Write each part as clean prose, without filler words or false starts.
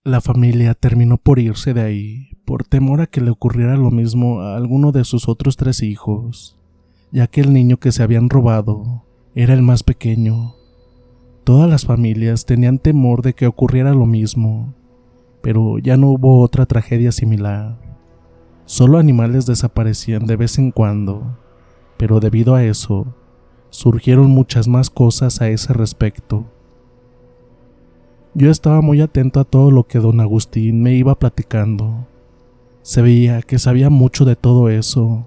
La familia terminó por irse de ahí, por temor a que le ocurriera lo mismo a alguno de sus otros 3 hijos, ya que el niño que se habían robado era el más pequeño. Todas las familias tenían temor de que ocurriera lo mismo, pero ya no hubo otra tragedia similar. Solo animales desaparecían de vez en cuando, pero debido a eso, surgieron muchas más cosas a ese respecto. Yo estaba muy atento a todo lo que don Agustín me iba platicando. Se veía que sabía mucho de todo eso,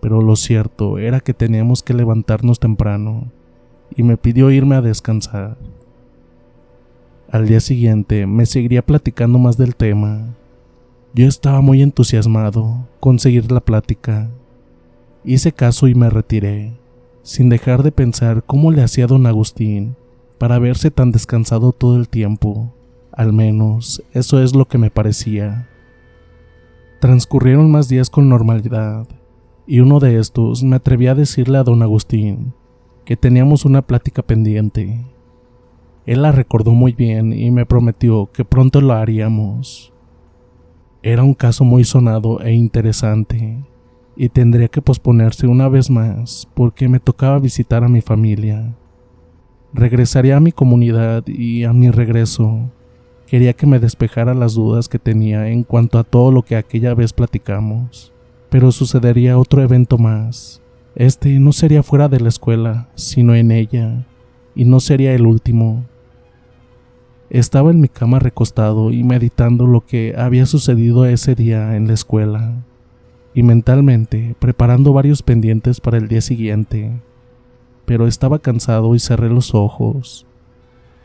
pero lo cierto era que teníamos que levantarnos temprano, y me pidió irme a descansar. Al día siguiente me seguiría platicando más del tema. Yo estaba muy entusiasmado con seguir la plática. Hice caso y me retiré, sin dejar de pensar cómo le hacía don Agustín para verse tan descansado todo el tiempo. Al menos eso es lo que me parecía. Transcurrieron más días con normalidad, y uno de estos me atreví a decirle a don Agustín que teníamos una plática pendiente. Él la recordó muy bien y me prometió que pronto lo haríamos. Era un caso muy sonado e interesante, y tendría que posponerse una vez más porque me tocaba visitar a mi familia. Regresaría a mi comunidad y a mi regreso quería que me despejara las dudas que tenía en cuanto a todo lo que aquella vez platicamos. Pero sucedería otro evento más. Este no sería fuera de la escuela, sino en ella, y no sería el último. Estaba en mi cama recostado y meditando lo que había sucedido ese día en la escuela, y mentalmente preparando varios pendientes para el día siguiente. Pero estaba cansado y cerré los ojos.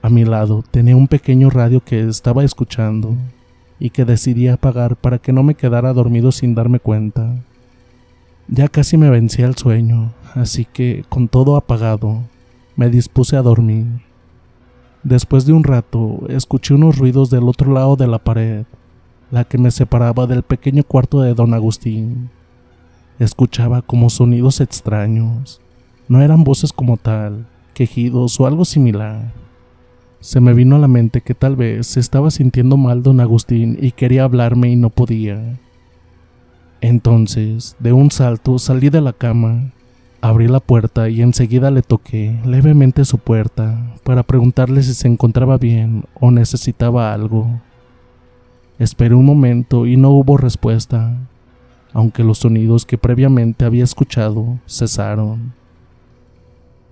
A mi lado tenía un pequeño radio que estaba escuchando y que decidí apagar para que no me quedara dormido sin darme cuenta. Ya casi me vencía el sueño, así que, con todo apagado, me dispuse a dormir. Después de un rato, escuché unos ruidos del otro lado de la pared, la que me separaba del pequeño cuarto de don Agustín. Escuchaba como sonidos extraños. No eran voces como tal, quejidos o algo similar. Se me vino a la mente que tal vez se estaba sintiendo mal don Agustín y quería hablarme y no podía. Entonces, de un salto, salí de la cama, abrí la puerta y enseguida le toqué levemente su puerta para preguntarle si se encontraba bien o necesitaba algo. Esperé un momento y no hubo respuesta, aunque los sonidos que previamente había escuchado cesaron.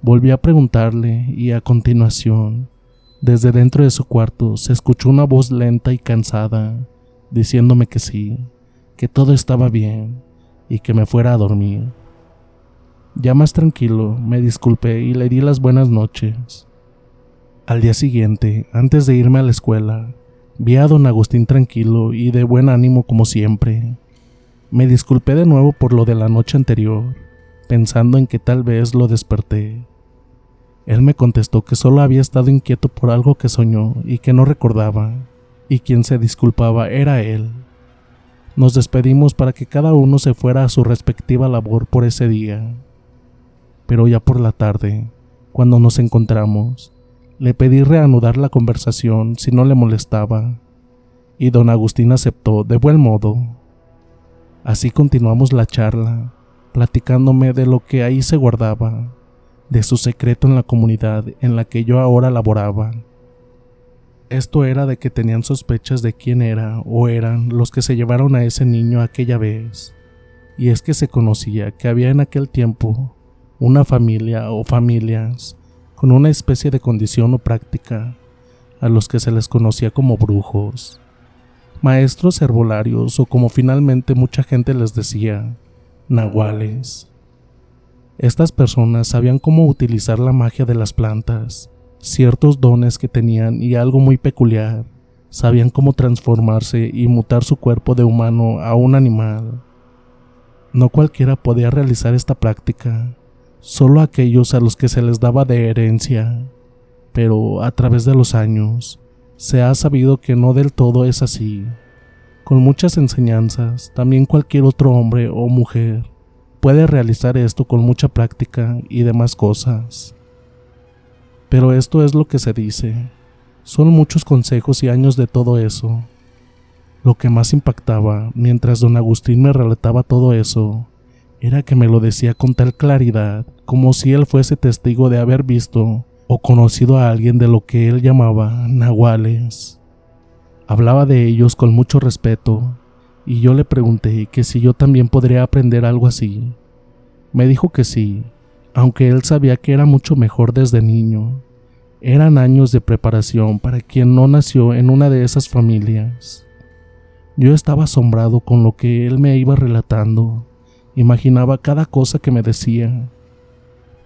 Volví a preguntarle y a continuación, desde dentro de su cuarto se escuchó una voz lenta y cansada, diciéndome que sí, que todo estaba bien y que me fuera a dormir. Ya más tranquilo, me disculpé y le di las buenas noches. Al día siguiente, antes de irme a la escuela, vi a don Agustín tranquilo y de buen ánimo como siempre. Me disculpé de nuevo por lo de la noche anterior, pensando en que tal vez lo desperté. Él me contestó que solo había estado inquieto por algo que soñó y que no recordaba, y quien se disculpaba era él. Nos despedimos para que cada uno se fuera a su respectiva labor por ese día. Pero ya por la tarde, cuando nos encontramos, le pedí reanudar la conversación si no le molestaba, y don Agustín aceptó de buen modo. Así continuamos la charla, platicándome de lo que ahí se guardaba, de su secreto en la comunidad en la que yo ahora laboraba. Esto era de que tenían sospechas de quién era o eran los que se llevaron a ese niño aquella vez, y es que se conocía que había en aquel tiempo una familia o familias con una especie de condición o práctica, a los que se les conocía como brujos, maestros herbolarios o como finalmente mucha gente les decía, nahuales. Estas personas sabían cómo utilizar la magia de las plantas, ciertos dones que tenían y algo muy peculiar, sabían cómo transformarse y mutar su cuerpo de humano a un animal. No cualquiera podía realizar esta práctica, solo aquellos a los que se les daba de herencia, pero a través de los años se ha sabido que no del todo es así. Con muchas enseñanzas, también cualquier otro hombre o mujer puede realizar esto con mucha práctica y demás cosas. Pero esto es lo que se dice. Son muchos consejos y años de todo eso, Lo que más impactaba mientras don Agustín me relataba todo eso era que me lo decía con tal claridad, como si él fuese testigo de haber visto o conocido a alguien de lo que él llamaba nahuales. Hablaba de ellos con mucho respeto, y yo le pregunté que si yo también podría aprender algo así. Me dijo que sí, aunque él sabía que era mucho mejor desde niño. Eran años de preparación para quien no nació en una de esas familias. Yo estaba asombrado con lo que él me iba relatando. Imaginaba cada cosa que me decía.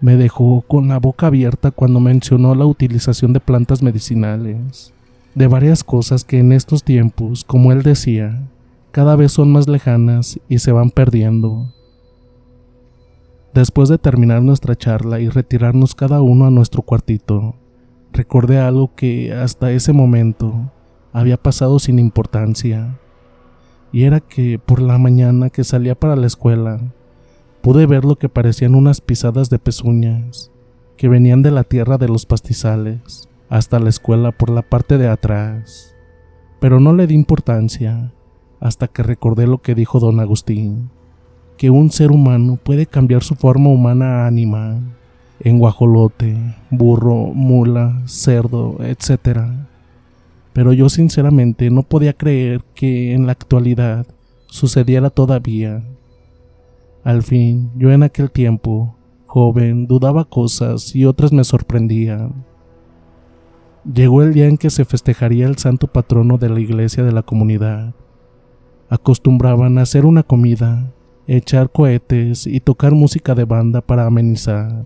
Me dejó con la boca abierta cuando mencionó la utilización de plantas medicinales, de varias cosas que en estos tiempos, como él decía, cada vez son más lejanas y se van perdiendo. Después de terminar nuestra charla y retirarnos cada uno a nuestro cuartito, recordé algo que hasta ese momento había pasado sin importancia. Y era que por la mañana que salía para la escuela, pude ver lo que parecían unas pisadas de pezuñas que venían de la tierra de los pastizales hasta la escuela por la parte de atrás. Pero no le di importancia hasta que recordé lo que dijo don Agustín, que un ser humano puede cambiar su forma humana a animal, en guajolote, burro, mula, cerdo, etc. Pero yo sinceramente no podía creer que en la actualidad sucediera todavía. Al fin, yo en aquel tiempo, joven, dudaba cosas y otras me sorprendían. Llegó el día en que se festejaría el santo patrono de la iglesia de la comunidad. Acostumbraban a hacer una comida, echar cohetes y tocar música de banda para amenizar.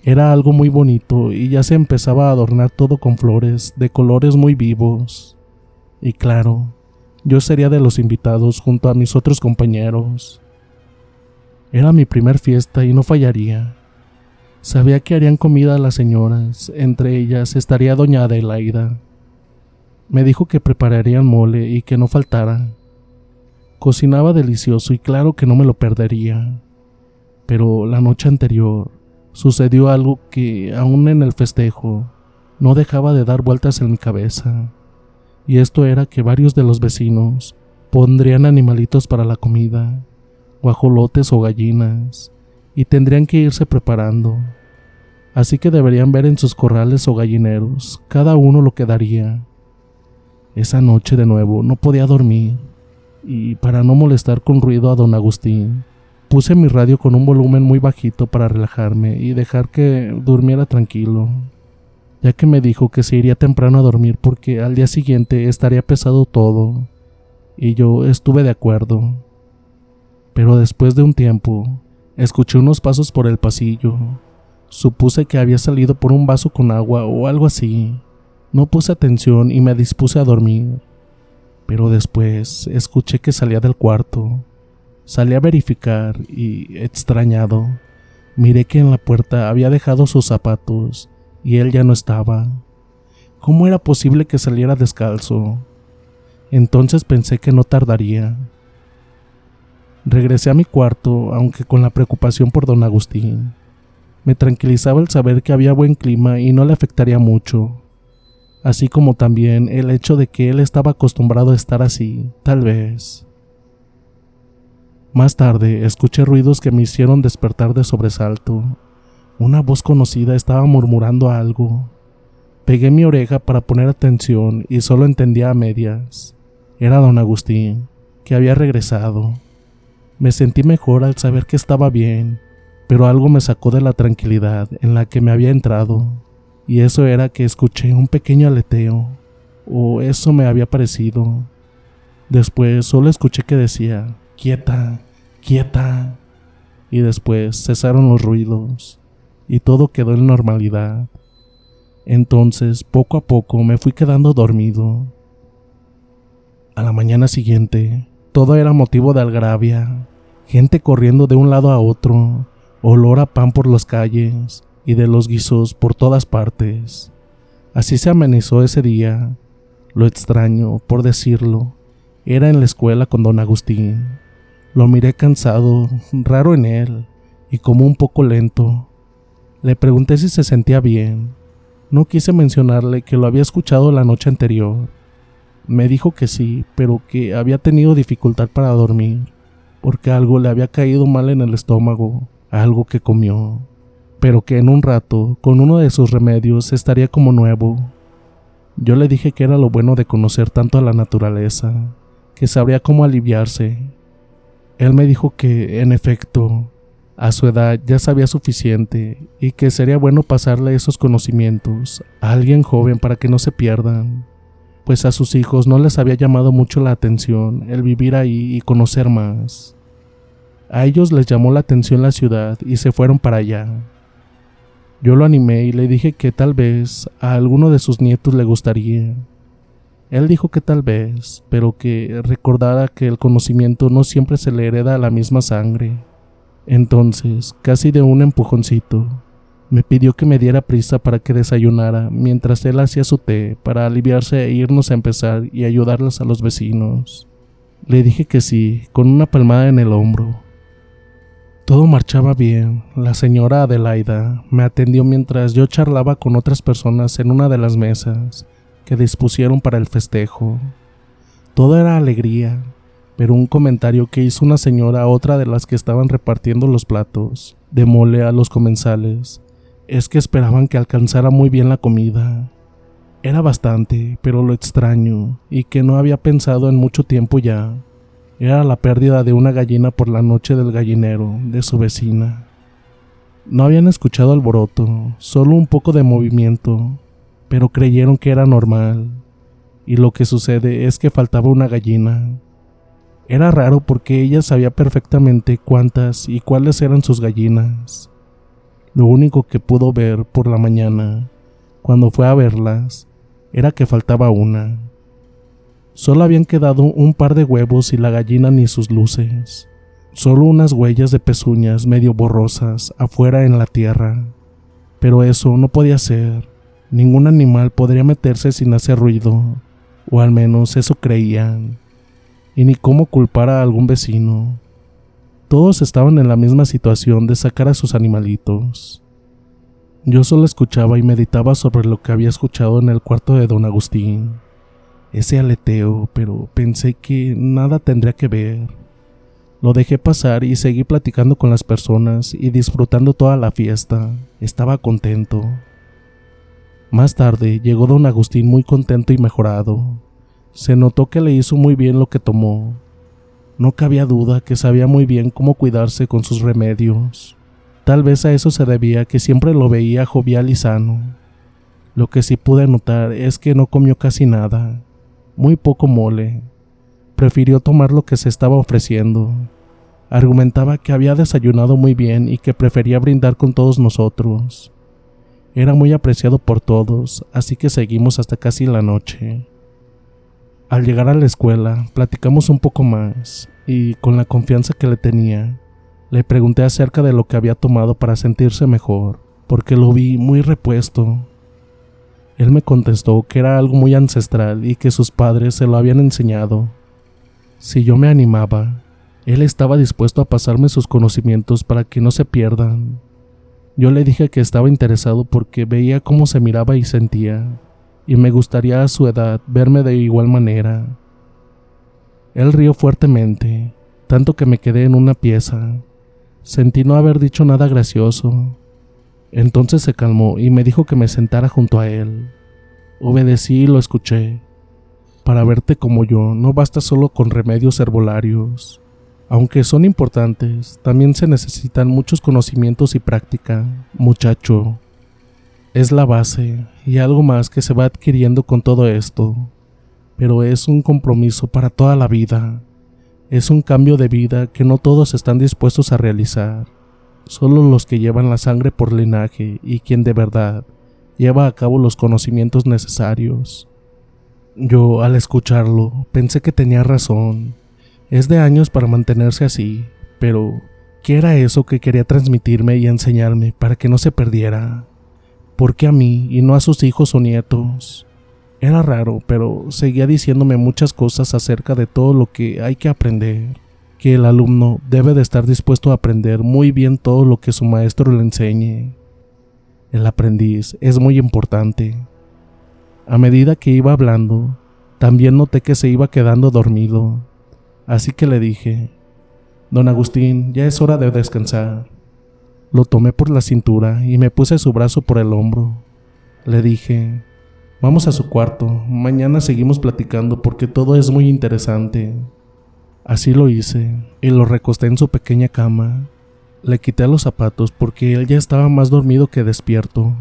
Era algo muy bonito y ya se empezaba a adornar todo con flores de colores muy vivos. Y claro, yo sería de los invitados junto a mis otros compañeros. Era mi primer fiesta y no fallaría. Sabía que harían comida a las señoras, entre ellas estaría doña Adelaida. Me dijo que prepararían mole y que no faltara. Cocinaba delicioso y claro que no me lo perdería. Pero la noche anterior sucedió algo que, aún en el festejo, no dejaba de dar vueltas en mi cabeza. Y esto era que varios de los vecinos pondrían animalitos para la comida, guajolotes o gallinas, y tendrían que irse preparando. Así que deberían ver en sus corrales o gallineros cada uno lo que daría. Esa noche de nuevo no podía dormir, y para no molestar con ruido a don Agustín, puse mi radio con un volumen muy bajito para relajarme y dejar que durmiera tranquilo, ya que me dijo que se iría temprano a dormir porque al día siguiente estaría pesado todo, y yo estuve de acuerdo. Pero después de un tiempo, escuché unos pasos por el pasillo. Supuse que había salido por un vaso con agua o algo así. No puse atención y me dispuse a dormir. Pero después escuché que salía del cuarto. Salí a verificar y, extrañado, miré que en la puerta había dejado sus zapatos y él ya no estaba. ¿Cómo era posible que saliera descalzo? Entonces pensé que no tardaría. Regresé a mi cuarto, aunque con la preocupación por don Agustín. Me tranquilizaba el saber que había buen clima y no le afectaría mucho, así como también el hecho de que él estaba acostumbrado a estar así, tal vez. Más tarde escuché ruidos que me hicieron despertar de sobresalto. Una voz conocida estaba murmurando algo. Pegué mi oreja para poner atención y solo entendía a medias. Era don Agustín, que había regresado. Me sentí mejor al saber que estaba bien, pero algo me sacó de la tranquilidad en la que me había entrado, y eso era que escuché un pequeño aleteo, o eso me había parecido. Después solo escuché que decía, quieta, quieta, y después cesaron los ruidos, y todo quedó en normalidad. Entonces, poco a poco me fui quedando dormido. A la mañana siguiente, todo era motivo de algarabia, gente corriendo de un lado a otro, olor a pan por las calles y de los guisos por todas partes. Así se amenizó ese día. Lo extraño, por decirlo, era en la escuela con don Agustín. Lo miré cansado, raro en él, y como un poco lento. Le pregunté si se sentía bien. No quise mencionarle que lo había escuchado la noche anterior. Me dijo que sí, pero que había tenido dificultad para dormir, porque algo le había caído mal en el estómago, algo que comió, pero que en un rato, con uno de sus remedios, estaría como nuevo. Yo le dije que era lo bueno de conocer tanto a la naturaleza, que sabría cómo aliviarse. Él me dijo que, en efecto, a su edad ya sabía suficiente y que sería bueno pasarle esos conocimientos a alguien joven para que no se pierdan, pues a sus hijos no les había llamado mucho la atención el vivir ahí y conocer más. A ellos les llamó la atención la ciudad y se fueron para allá. Yo lo animé y le dije que tal vez a alguno de sus nietos le gustaría. Él dijo que tal vez, pero que recordara que el conocimiento no siempre se le hereda a la misma sangre. Entonces, casi de un empujoncito, me pidió que me diera prisa para que desayunara mientras él hacía su té para aliviarse e irnos a empezar y ayudarles a los vecinos. Le dije que sí, con una palmada en el hombro. Todo marchaba bien. La señora Adelaida me atendió mientras yo charlaba con otras personas en una de las mesas que dispusieron para el festejo. Todo era alegría, pero un comentario que hizo una señora a otra de las que estaban repartiendo los platos de mole a los comensales es que esperaban que alcanzara muy bien la comida. Era bastante, pero lo extraño, y que no había pensado en mucho tiempo ya, era la pérdida de una gallina por la noche del gallinero de su vecina. No habían escuchado alboroto, solo un poco de movimiento, pero creyeron que era normal, y lo que sucede es que faltaba una gallina. Era raro porque ella sabía perfectamente cuántas y cuáles eran sus gallinas. Lo único que pudo ver por la mañana, cuando fue a verlas, era que faltaba una. Solo habían quedado un par de huevos y la gallina ni sus luces. Solo unas huellas de pezuñas medio borrosas afuera en la tierra. Pero eso no podía ser. Ningún animal podría meterse sin hacer ruido, o al menos eso creían. Y ni cómo culpar a algún vecino. Todos estaban en la misma situación de sacar a sus animalitos. Yo solo escuchaba y meditaba sobre lo que había escuchado en el cuarto de don Agustín. Ese aleteo, pero pensé que nada tendría que ver. Lo dejé pasar y seguí platicando con las personas y disfrutando toda la fiesta. Estaba contento. Más tarde llegó don Agustín muy contento y mejorado. Se notó que le hizo muy bien lo que tomó. No cabía duda que sabía muy bien cómo cuidarse con sus remedios. Tal vez a eso se debía que siempre lo veía jovial y sano. Lo que sí pude notar es que no comió casi nada, muy poco mole. Prefirió tomar lo que se estaba ofreciendo. Argumentaba que había desayunado muy bien y que prefería brindar con todos nosotros. Era muy apreciado por todos, así que seguimos hasta casi la noche. Al llegar a la escuela, platicamos un poco más, y con la confianza que le tenía, le pregunté acerca de lo que había tomado para sentirse mejor, porque lo vi muy repuesto. Él me contestó que era algo muy ancestral y que sus padres se lo habían enseñado. Si yo me animaba, él estaba dispuesto a pasarme sus conocimientos para que no se pierdan. Yo le dije que estaba interesado porque veía cómo se miraba y sentía, y me gustaría a su edad verme de igual manera. Él rió fuertemente, tanto que me quedé en una pieza. Sentí no haber dicho nada gracioso. Entonces se calmó y me dijo que me sentara junto a él. Obedecí y lo escuché. Para verte como yo, no basta solo con remedios herbolarios. Aunque son importantes, también se necesitan muchos conocimientos y práctica, muchacho. Es la base y algo más que se va adquiriendo con todo esto, pero es un compromiso para toda la vida. Es un cambio de vida que no todos están dispuestos a realizar, solo los que llevan la sangre por linaje y quien de verdad lleva a cabo los conocimientos necesarios. Yo, al escucharlo, pensé que tenía razón. Es de años para mantenerse así, pero ¿qué era eso que quería transmitirme y enseñarme para que no se perdiera? ¿Por qué a mí y no a sus hijos o nietos? Era raro, pero seguía diciéndome muchas cosas acerca de todo lo que hay que aprender, que el alumno debe de estar dispuesto a aprender muy bien todo lo que su maestro le enseñe. El aprendiz es muy importante. A medida que iba hablando, También noté que se iba quedando dormido, así que le dije: «Don Agustín, ya es hora de descansar». Lo tomé por la cintura y me puse su brazo por el hombro. Le dije: «Vamos a su cuarto, mañana seguimos platicando porque todo es muy interesante». Así lo hice y lo recosté en su pequeña cama. Le quité los zapatos porque él ya estaba más dormido que despierto.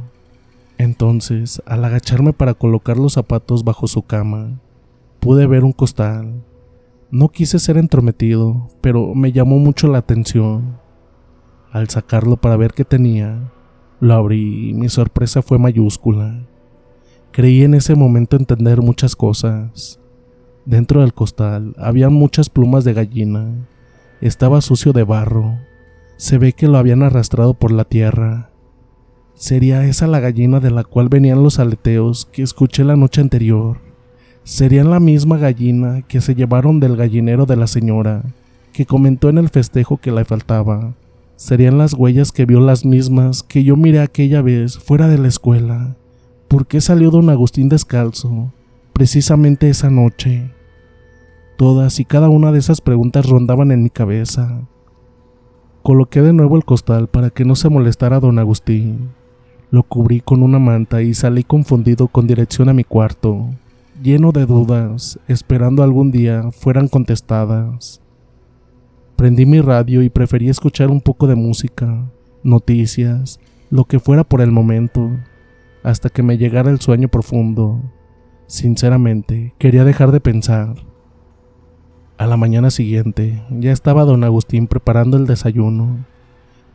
Entonces, al agacharme para colocar los zapatos bajo su cama, pude ver un costal. No quise ser entrometido, pero me llamó mucho la atención. Al sacarlo para ver qué tenía, lo abrí y mi sorpresa fue mayúscula. Creí en ese momento entender muchas cosas. Dentro del costal había muchas plumas de gallina. Estaba sucio de barro. Se ve que lo habían arrastrado por la tierra. ¿Sería esa la gallina de la cual venían los aleteos que escuché la noche anterior? ¿Serían la misma gallina que se llevaron del gallinero de la señora, que comentó en el festejo que le faltaba? ¿Serían las huellas que vio las mismas que yo miré aquella vez fuera de la escuela? ¿Por qué salió don Agustín descalzo precisamente esa noche? Todas y cada una de esas preguntas rondaban en mi cabeza. Coloqué de nuevo el costal para que no se molestara don Agustín. Lo cubrí con una manta y salí confundido con dirección a mi cuarto, lleno de dudas, esperando algún día fueran contestadas. Prendí mi radio y preferí escuchar un poco de música, noticias, lo que fuera por el momento, hasta que me llegara el sueño profundo. Sinceramente, quería dejar de pensar. A la mañana siguiente, ya estaba don Agustín preparando el desayuno.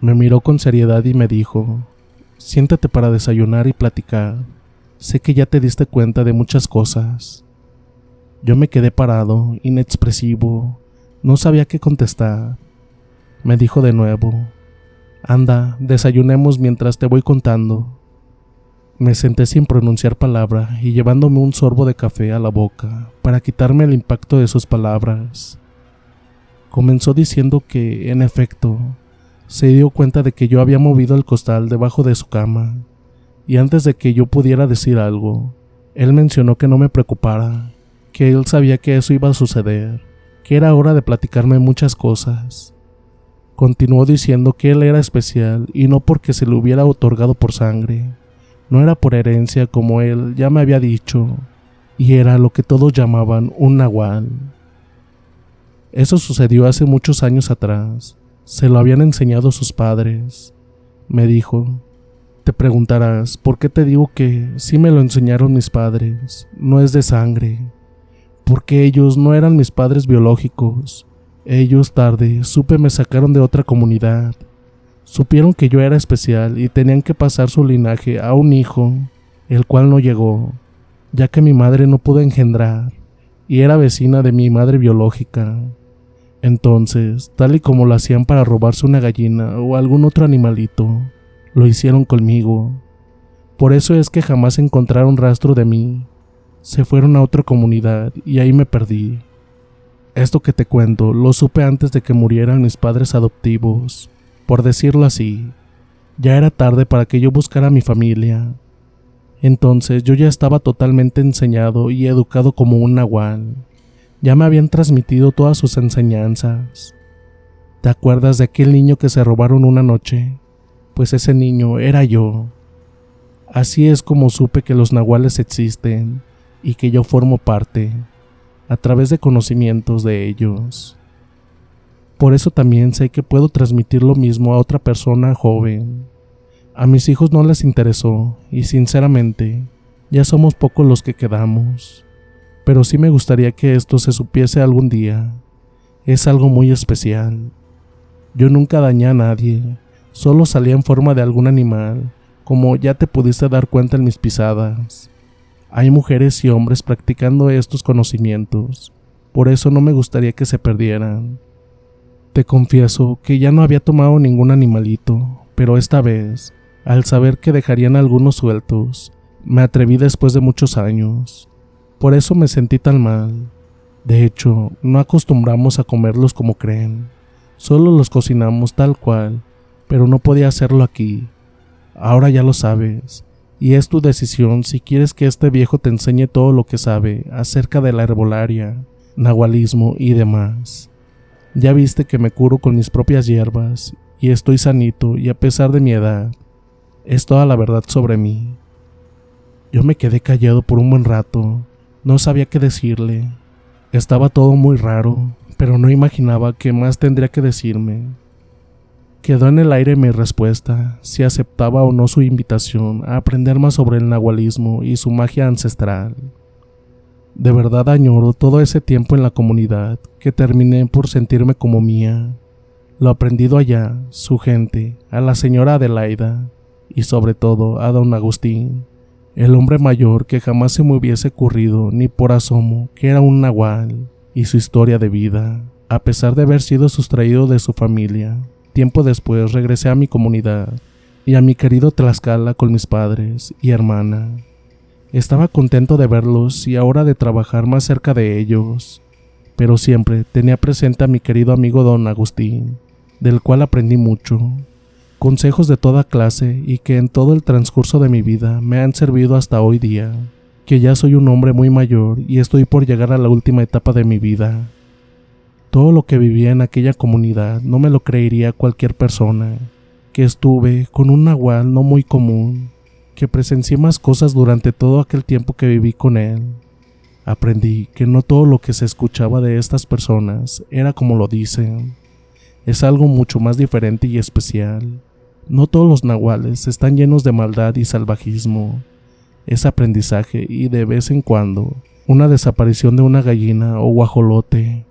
Me miró con seriedad y me dijo: «Siéntate para desayunar y platicar. Sé que ya te diste cuenta de muchas cosas». Yo me quedé parado, inexpresivo. No sabía qué contestar. Me dijo de nuevo: «Anda, desayunemos mientras te voy contando». Me senté sin pronunciar palabra y llevándome un sorbo de café a la boca para quitarme el impacto de sus palabras. Comenzó diciendo que, en efecto, se dio cuenta de que yo había movido el costal debajo de su cama, y antes de que yo pudiera decir algo, él mencionó que no me preocupara, que él sabía que eso iba a suceder, que era hora de platicarme muchas cosas. Continuó diciendo que él era especial y no porque se le hubiera otorgado por sangre. No era por herencia como él ya me había dicho, y era lo que todos llamaban un nahual. Eso sucedió hace muchos años atrás. Se lo habían enseñado sus padres. Me dijo: «Te preguntarás por qué te digo que sí me lo enseñaron mis padres, no es de sangre. Porque ellos no eran mis padres biológicos. Ellos tarde supe me sacaron de otra comunidad. Supieron que yo era especial y tenían que pasar su linaje a un hijo, el cual no llegó, ya que mi madre no pudo engendrar, y era vecina de mi madre biológica. Entonces, tal y como lo hacían para robarse una gallina o algún otro animalito, lo hicieron conmigo. Por eso es que jamás encontraron rastro de mí. Se fueron a otra comunidad y ahí me perdí. Esto que te cuento lo supe antes de que murieran mis padres adoptivos. Por decirlo así, ya era tarde para que yo buscara a mi familia. Entonces yo ya estaba totalmente enseñado y educado como un nahual. Ya me habían transmitido todas sus enseñanzas. ¿Te acuerdas de aquel niño que se robaron una noche? Pues ese niño era yo. Así es como supe que los nahuales existen y que yo formo parte, a través de conocimientos de ellos. Por eso también sé que puedo transmitir lo mismo a otra persona joven. A mis hijos no les interesó y sinceramente ya somos pocos los que quedamos. Pero sí me gustaría que esto se supiese algún día. Es algo muy especial. Yo nunca dañé a nadie, solo salí en forma de algún animal, como ya te pudiste dar cuenta en mis pisadas. Hay mujeres y hombres practicando estos conocimientos, por eso no me gustaría que se perdieran. Te confieso que ya no había tomado ningún animalito, pero esta vez, al saber que dejarían algunos sueltos, me atreví después de muchos años. Por eso me sentí tan mal. De hecho, no acostumbramos a comerlos como creen. Solo los cocinamos tal cual, pero no podía hacerlo aquí. Ahora ya lo sabes, y es tu decisión si quieres que este viejo te enseñe todo lo que sabe acerca de la herbolaria, nahualismo y demás. Ya viste que me curo con mis propias hierbas y estoy sanito, y a pesar de mi edad, es toda la verdad sobre mí. Yo me quedé callado por un buen rato, no sabía qué decirle. Estaba todo muy raro, pero no imaginaba qué más tendría que decirme. Quedó en el aire mi respuesta, si aceptaba o no su invitación a aprender más sobre el nahualismo y su magia ancestral. De verdad añoro todo ese tiempo en la comunidad que terminé por sentirme como mía. Lo aprendido allá, su gente, a la señora Adelaida y sobre todo a don Agustín, el hombre mayor que jamás se me hubiese ocurrido ni por asomo que era un nahual, y su historia de vida, a pesar de haber sido sustraído de su familia. Tiempo después regresé a mi comunidad y a mi querido Tlaxcala con mis padres y hermana. Estaba contento de verlos y ahora de trabajar más cerca de ellos, pero siempre tenía presente a mi querido amigo don Agustín, del cual aprendí mucho, consejos de toda clase y que en todo el transcurso de mi vida me han servido hasta hoy día, que ya soy un hombre muy mayor y estoy por llegar a la última etapa de mi vida. Todo lo que vivía en aquella comunidad no me lo creería cualquier persona, que estuve con un nahual no muy común, que presencié más cosas durante todo aquel tiempo que viví con él. Aprendí que no todo lo que se escuchaba de estas personas era como lo dicen. Es algo mucho más diferente y especial. No todos los nahuales están llenos de maldad y salvajismo. Es aprendizaje y de vez en cuando una desaparición de una gallina o guajolote.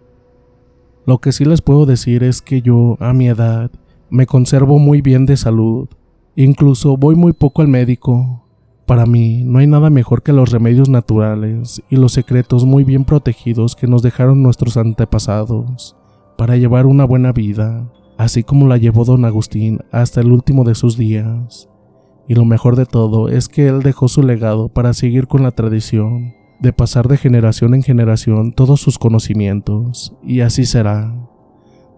Lo que sí les puedo decir es que yo, a mi edad, me conservo muy bien de salud. Incluso voy muy poco al médico. Para mí no hay nada mejor que los remedios naturales y los secretos muy bien protegidos que nos dejaron nuestros antepasados para llevar una buena vida, así como la llevó don Agustín hasta el último de sus días. Y lo mejor de todo es que él dejó su legado para seguir con la tradición de pasar de generación en generación todos sus conocimientos, y así será.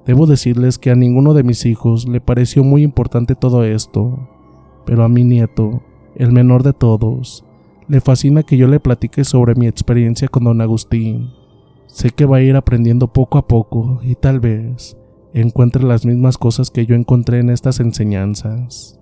Debo decirles que a ninguno de mis hijos le pareció muy importante todo esto, pero a mi nieto, el menor de todos, le fascina que yo le platique sobre mi experiencia con don Agustín. Sé que va a ir aprendiendo poco a poco y tal vez encuentre las mismas cosas que yo encontré en estas enseñanzas.